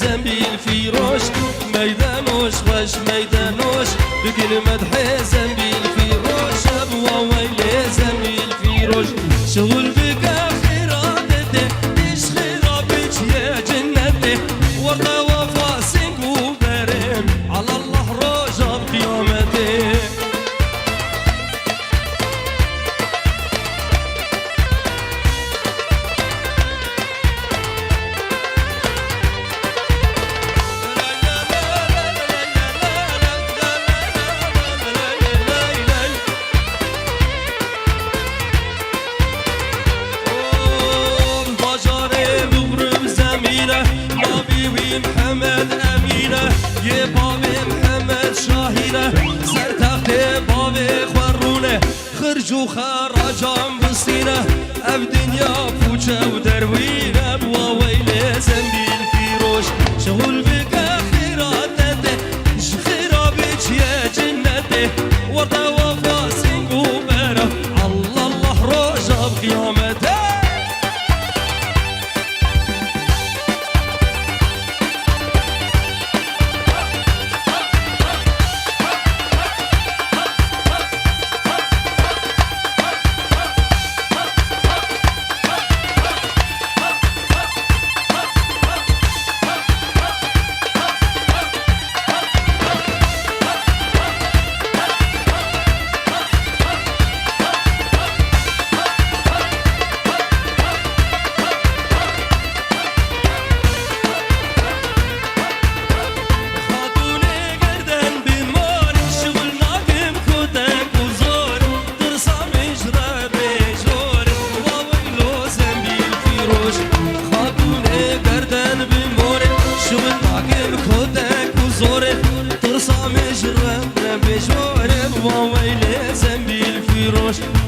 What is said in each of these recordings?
زنبيل في روش ميدانوش وش ميدانوش بكلمة حي زنبيل في روش أبوا ويلي زنبيل في روش شغل بك خيراتي إيش خرابك يا جنتي ورطة وفاسق وبرم على الله رجع قيامتي محمد أمينة يا بابي محمد شاهينة سر تخت بابي خورونه خرجوا خراجان بسينة أب دنيا فوچة ودروينة بوا ويلي زنبيل في روش شغل بك خيراتي خرابك يا جنتي ورطة وفاسق وبرا الله رجع بقيامته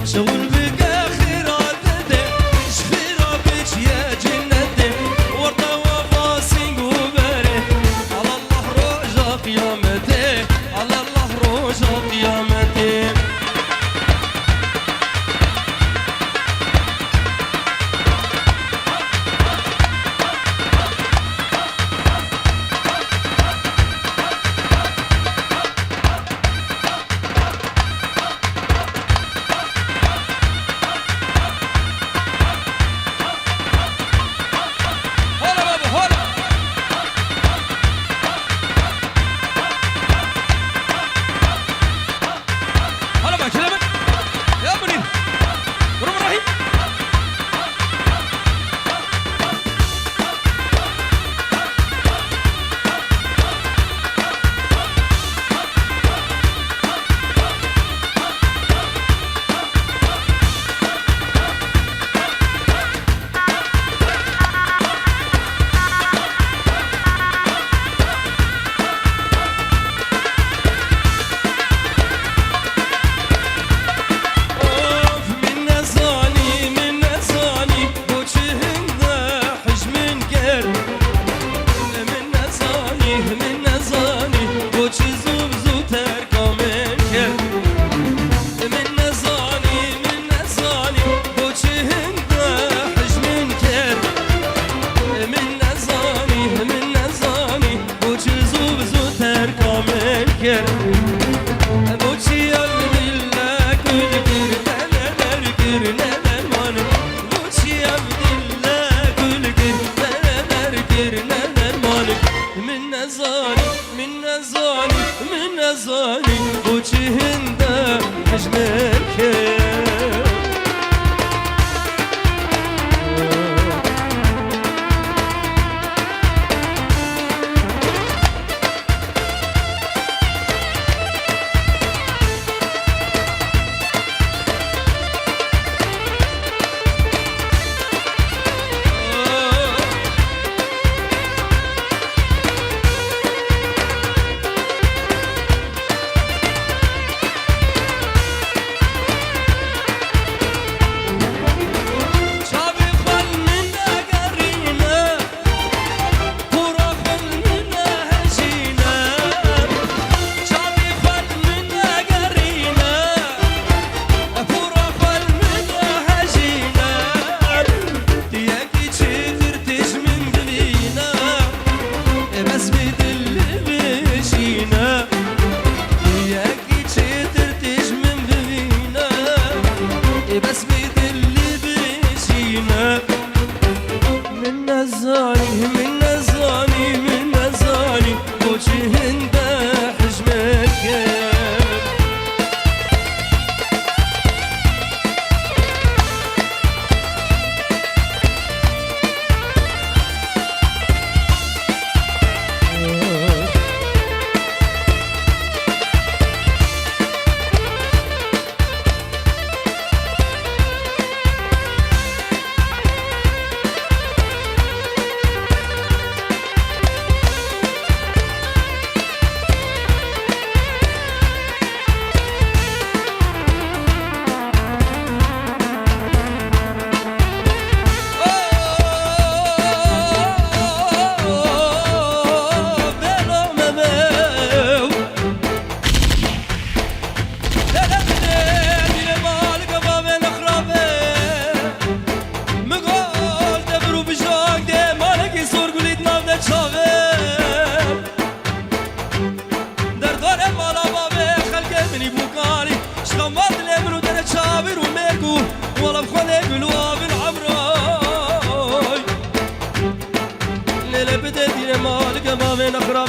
شغل بك خيراتي ايش خرابك يا جنتي ورطة وفاسق وبري على الله رجع قيامتي على الله رجع قيامتي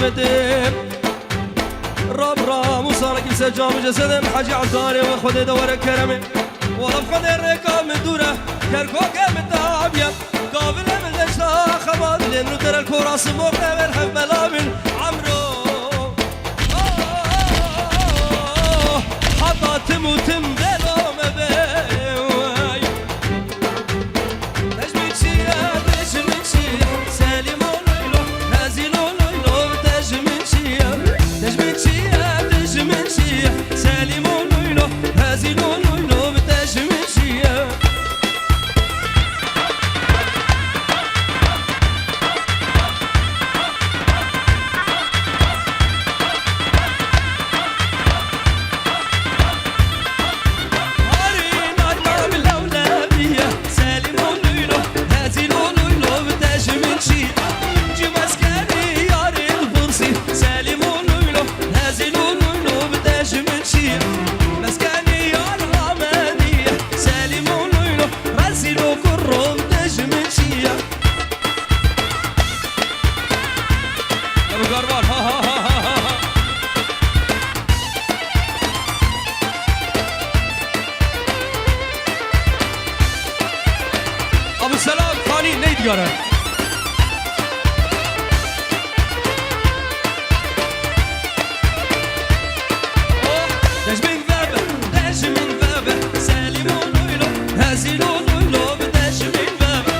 مدم رب رام وصارك بسجام جسدم حاجي عطاري وخذ دور كرمي ولف خذ الركاب من دوره كركوك من تابيا قابل من الاشتاق خباد لانه ترى الكراس موقع بالحب ملابن عمرو حطا تموتم دلو مباي تجميد شيا تجميد شيا سالم وليلو هازيل وليلو تجميد شيا تجميد شيا تجميد شيا سالم وليلو هازيل وليلو تجميد شيا ابو سلام خانی نیدگاره دجمن بابا دجمن بابا سالم وليلو هازيل وليلو دجمن بابا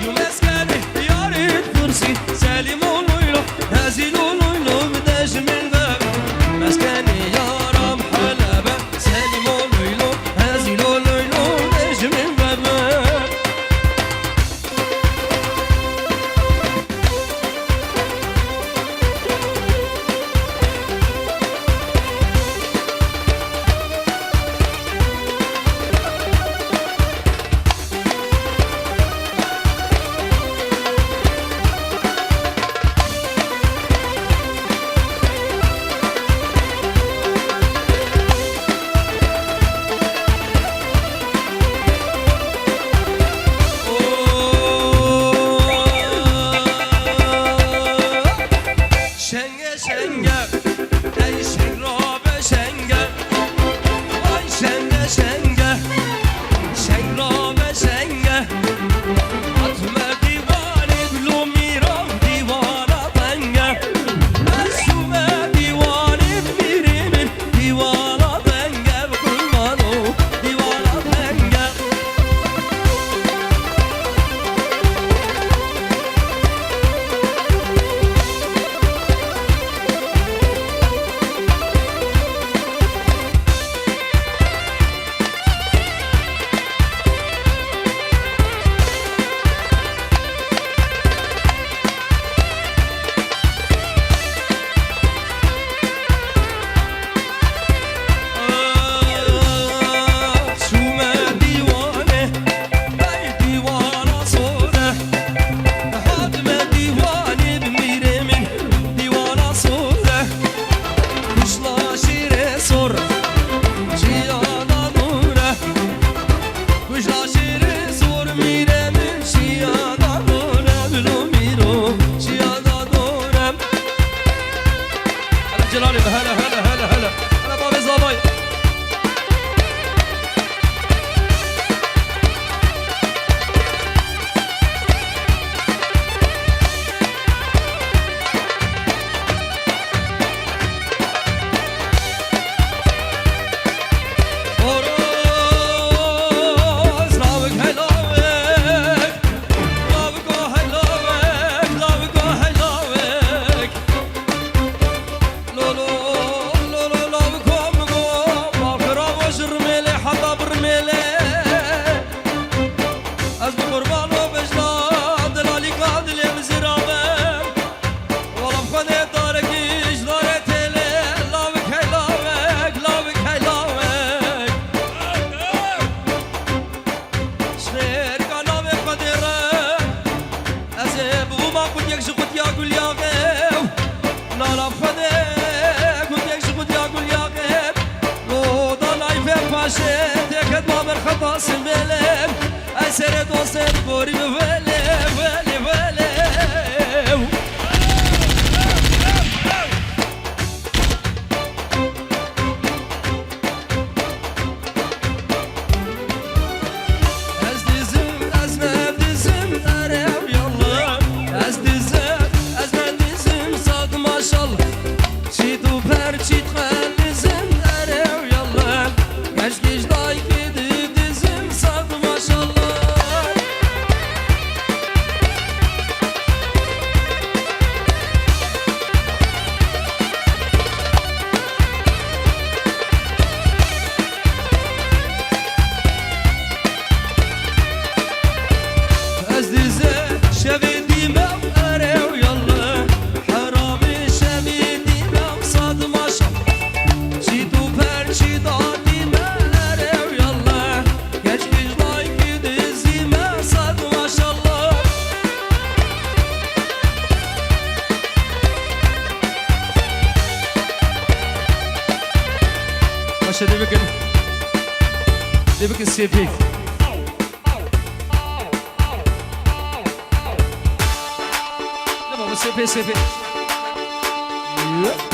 يوم اسكاني يا ريت فرسي سالم وليلو هازيل وليلو دجمن بابا مسكاني يا رام حلبة سالم وليلو هازيل وليلو دجمن بابا جلالي هلا هلا هلا هلا هلا بابي زاباي سر دوست بوری وله وله وله باشا دي بكن سيبيك لا بابا سيبي ايوه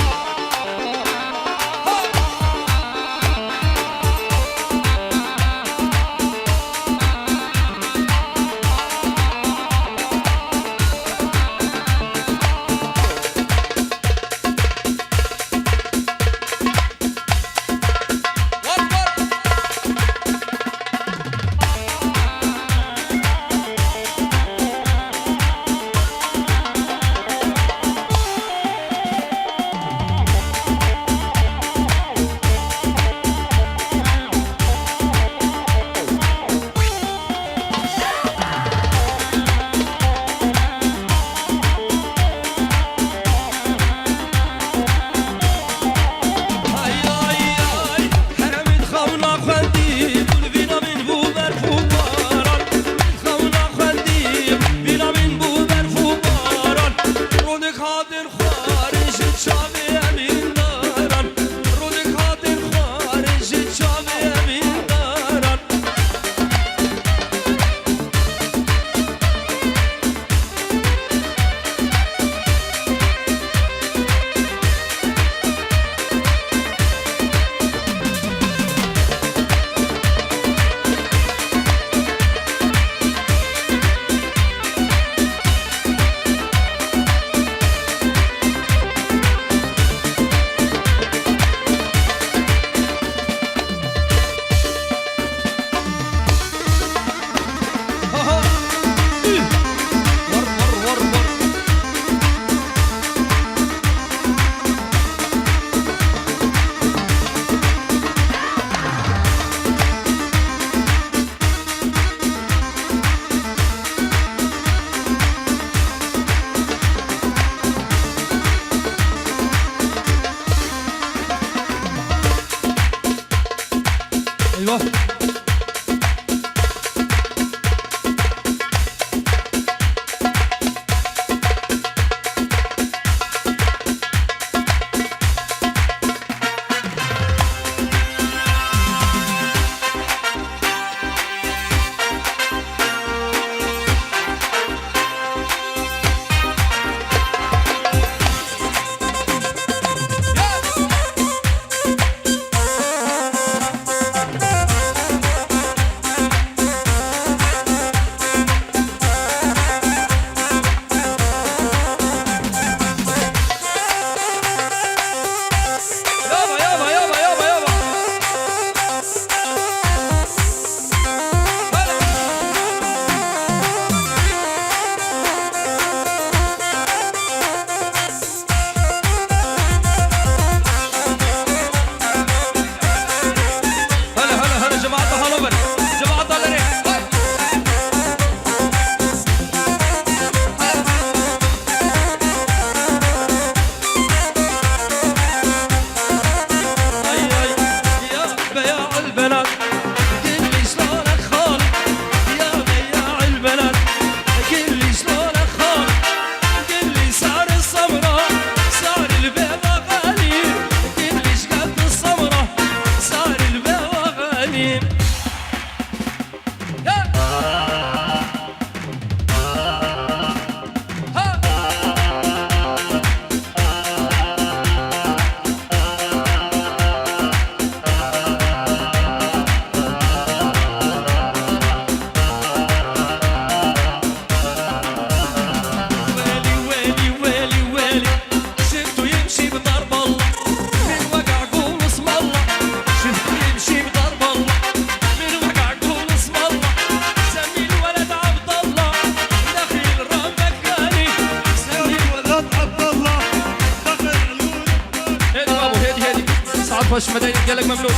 خش مدينة قالك ممنون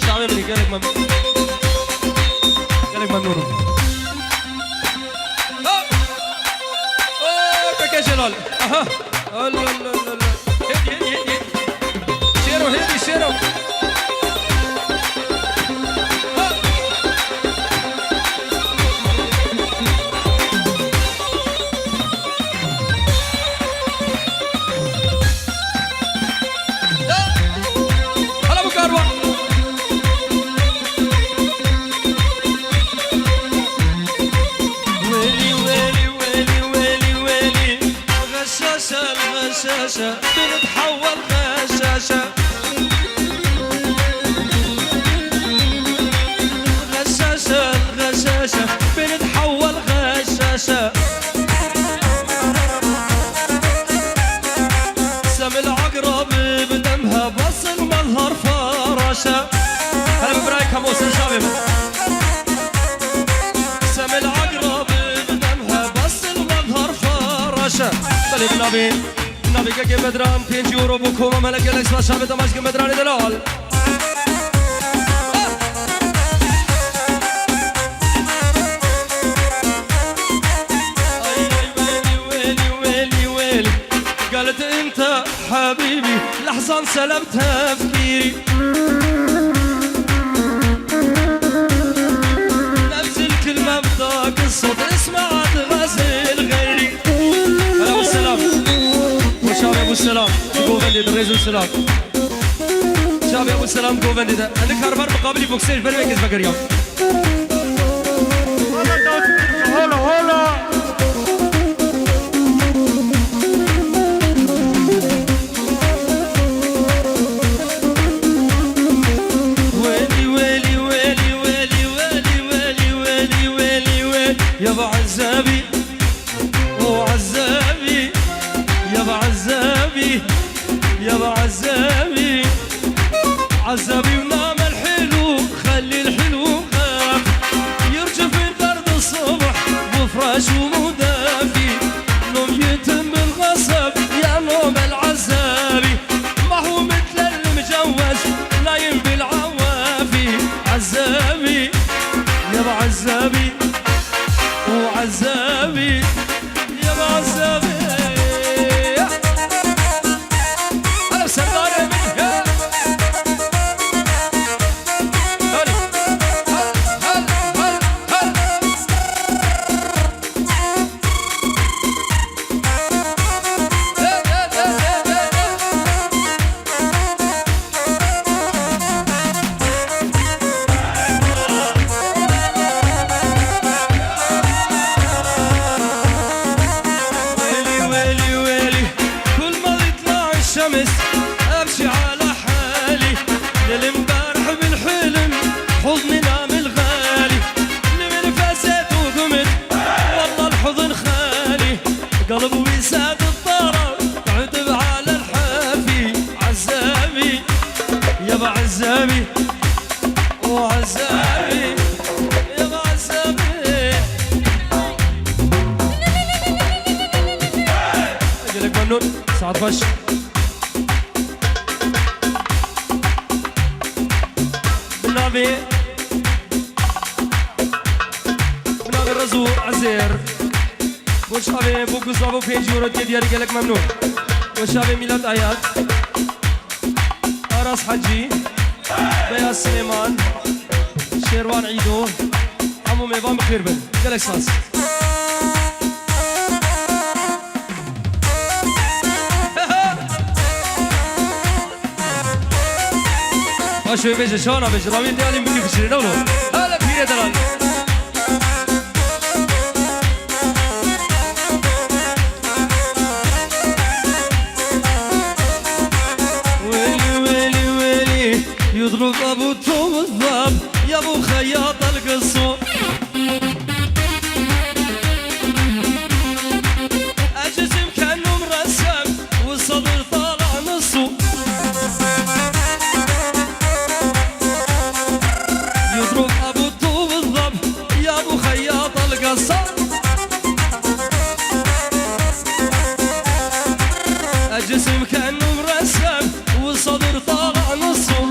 شاعرني قالك ممنون قالك ممنون بكاجلال اها لا لا لا لا هدي شيرو هدي شيرو هلا ابو كاروان سم العقرب بدمها بس المظهر فراشة. هلا برايكم وصل شباب. سم العقرب بدمها بس المظهر فراشة. بلي النبي كي مدران 5 يورو بكم ملك الاكس شباب دمشق مدران دلال. قالت انت حبيبي لحظة سلب تفكيري. نفس الكلمة بذاك الصوت اسمعت غزل غيري. هلا والسلام وشابي ابو السلام جوفندي الرئيس السلام. شابي ابو السلام جوفندي ده عندك هربر مقابلي بوكسيج برميكز بقريام. هلا يابا عزابي وعزابي يابا عزابي يابا عزابي عزابي ونام الحلو خلي الحلو خاف يرجف البرد الصبح وفراش ومدافي نوم يتم الغصب يا نوم العزابي ما هو مثل المجوز نايم بالعوافي عزابي يابا عزابي وعزابي يا عزابي. أنا سردار منك هل امشي على حالي للمبارح بالحلم حضني نام الغالي لمن فسيت وقمت والله الحضن خالي قلب وساد الطرف تعتب على الحافي عزابي يابا عزابي وعزابي يابا عزابي. اجلك منون سعد فش بنابي الرزو عزير وشابي بوكس ابو 5 يورو ديالي قالك ممنوع. وشابي ميلاد اياد اراس حجي بياس سليمان شيروان عيدو عمو ميفان بخير بن قالك ساس. شوي بيجي شلون بيجي رامي ديالي بكيف يشري دولو هلا بيري دلال. ويلي ويلي يضرب ابو توم الضاب يا ابو خياط القصور. الجسم كانه مرسم والصدر طالع نصه. يضرب ابو الطوب الضب يا ابو خياط القصر. الجسم كانه مرسم والصدر طالع نصه.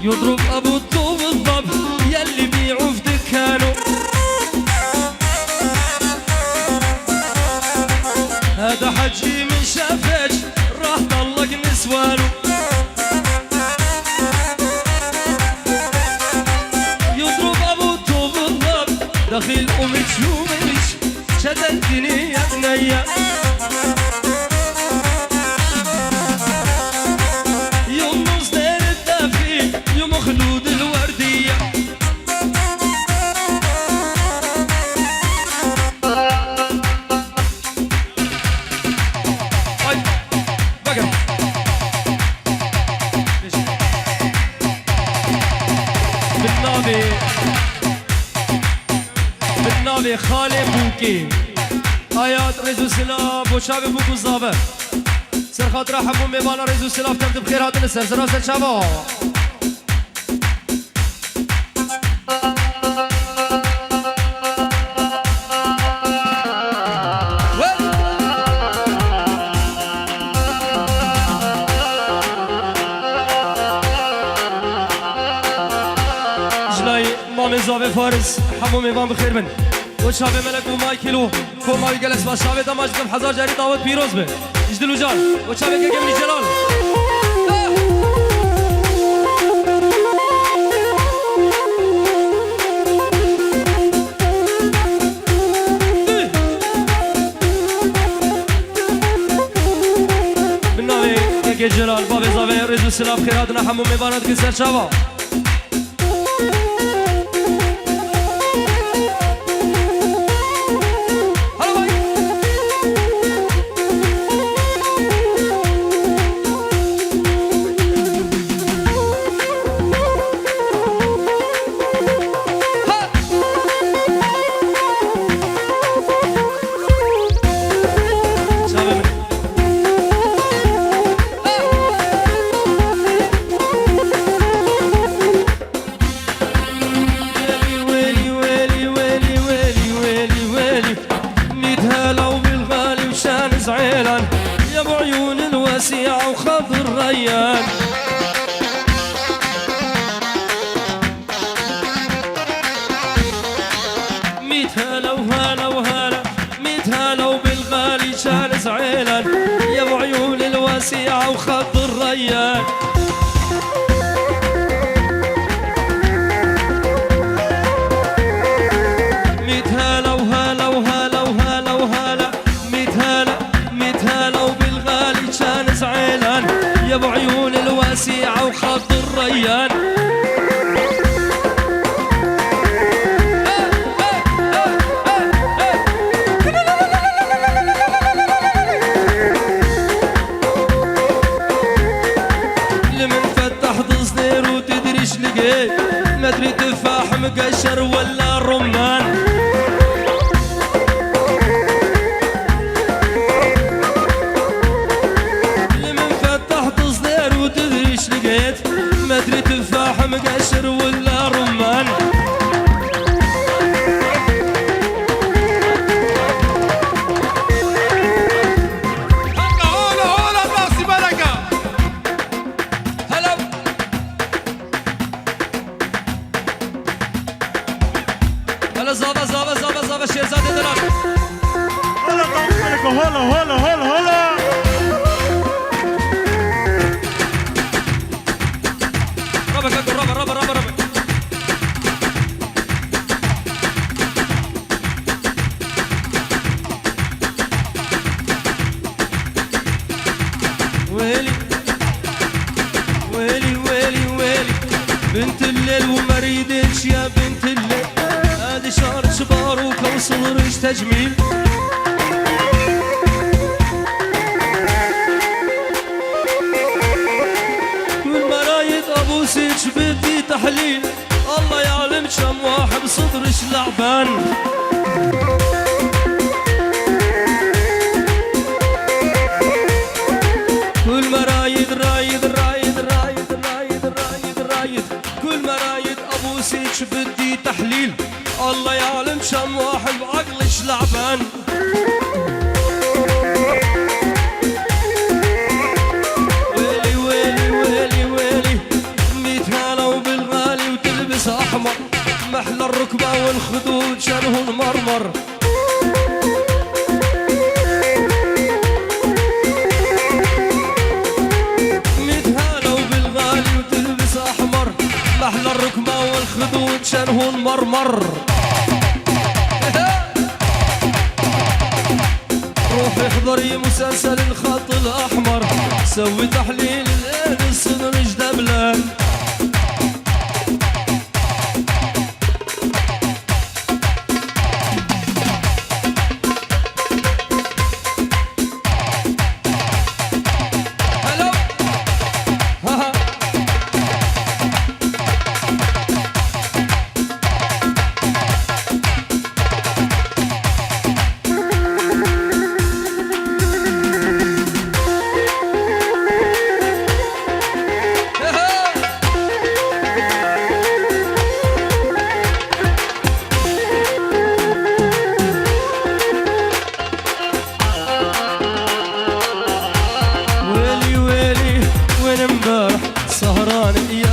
يضرب ابو الطوب الضب يلي بيعوا في دكانه. هذا حجي من شافج راح طلق نسوانه. يضرب ابو الطوب الضب دخيل امك يومك شددني يا بنيه. يوم مصدر الدافي يوم خلود الورديه. بقى بالنابي بالنابي خالي بوكي آيات رزو سلاف وشابي بوكو زابه سر خاطر حبو ميبانا رزو سلاف تبدو بخير هاتن السر سراسل شابا مامي زاوي فارس حمو ميوان بخير من وشابي ملك ومايكلو كوماوي جلس وشابي دماج كم حزار جاري داود بيروز به اجدلو جان وشابي كيكمني جلال بالناوي كيكي جلال بابي زاوي رزو السلام خيراتنا حمو ميوان كسر شابا واسعة وخضر ريان ميت هلا وهلا وهلا ميت هلا وبالغالي جالس عيلان يا ابو عيون الواسعة وخضر ريان ميت هلا وهلا وهلا وهلا وهلا ميت هلا ميت هلا وبالغالي جالس عيلان يا ابو عيون الواسعة وخضر ريان مدري تفاح مقشر ولا رمان لمن فتح تصدير وتدري ايش لقيت مدري تفاح مقشر ولا رمان زابا شيرزاد دلال هلا طاقتك هلا هلا هلا هلا ربا كاكو ربا ويلي ويلي ويلي ويلي بنت الليل ومريدش يا بنت الليل هادي شهر شبار وكوصل ريش تجميل كل مرايد ابو سيتش بدي تحليل الله يعلم شم واحد صدرش لعبان كل مرايد رايد رايد رايد رايد رايد رايد كل مرايد ابو سيتش بدي تحليل الله يعلم شم واحد بعقلش لعبان ويلي ويلي ويلي ويلي ميت هلا وبالغالي وتلبس احمر محلى الركبه والخدود شرهن مرمر ميت هلا وبالغالي وتلبس احمر محلى الركبه والخدود شرهن مرمر روحي احضري مسلسل الخط الاحمر سوي تحليل العين الصدر جدبلان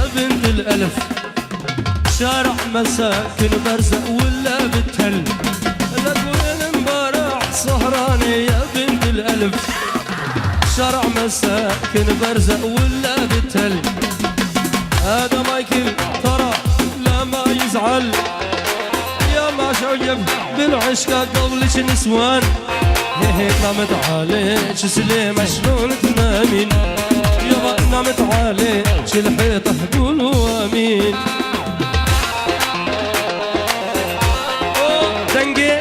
يا بنت الألف شارع مساكن برزق ولا بتهل لك امبارح سهرانة يا بنت الألف شارع مساكن برزق ولا بتهل هذا مايكل ترى لا ما يزعل يا ما شعيب بالعشق قبلش نسوان هيك نامت عليك سليمة شلون تنامين يابا نامت عليك الحيطة قولوا امين دنجي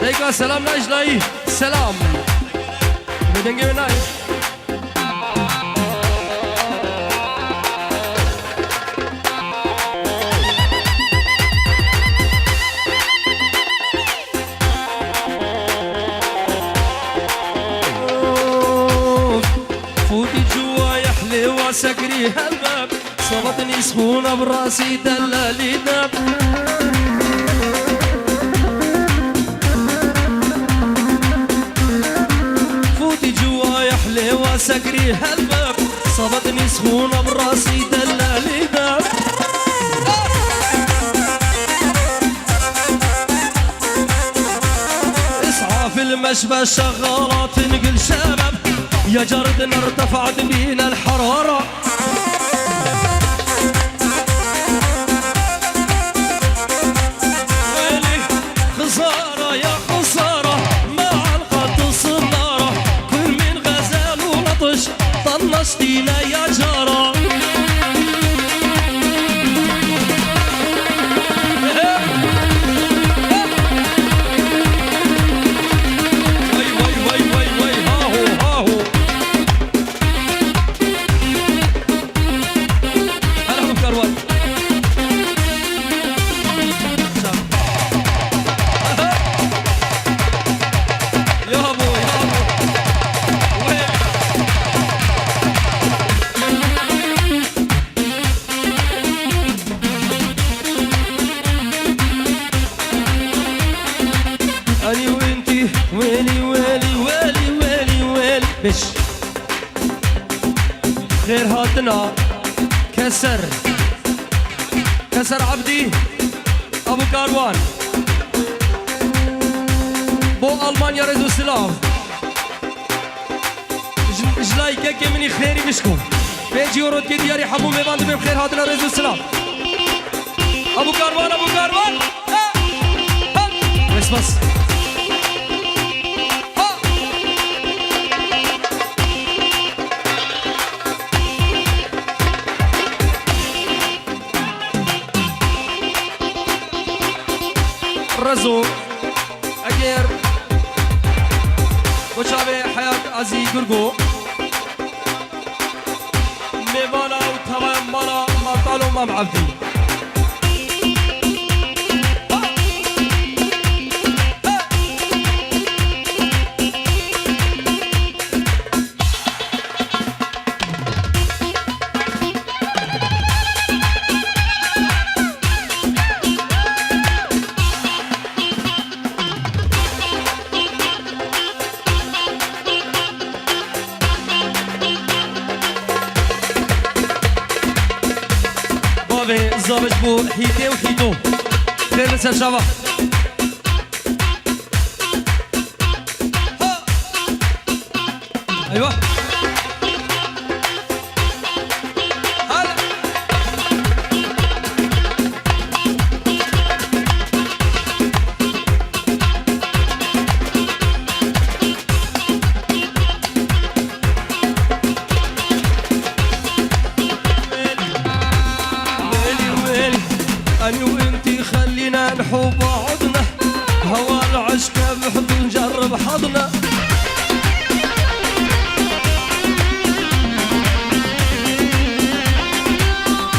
ديكا سلام ناجلاي سلام دنجي ناي سكري هالباب صبتني سخونة براسي دلالي داب فوتي جوا يا حليوة سكري هالباب صبتني سخونة براسي دلالي داب اسعى في المشبى شغالة تنقل شباب يا جردنا ارتفعت بينا الحرارة ويلي خسارة يا خسارة مع الخط الصنارة كل من غزال ولطش طنشتينا يا جارة بش غير هاتنا كسر عبدي ابو كاروان بو المانيا رزو سلاف جلايكا كمني خيري بشكو بيجي ورد كي دياري حبو ميباند بهم خير هاتنا رزو سلاف ابو كاروان بس رزو اجير وشابه حياة عزي قرقو ميبانا وتمام مالا مطالو مام عبدي زابش بو حيتي وحيتو خير نسال شباب ايوه هلا أنا وإنتي خلينا نحب بعضنا هوا العشق بحب نجرب حظنا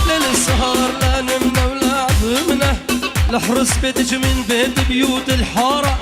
للسهر لا نمنا ولا عظمنا نحرس بيتك من بيت بيوت الحارة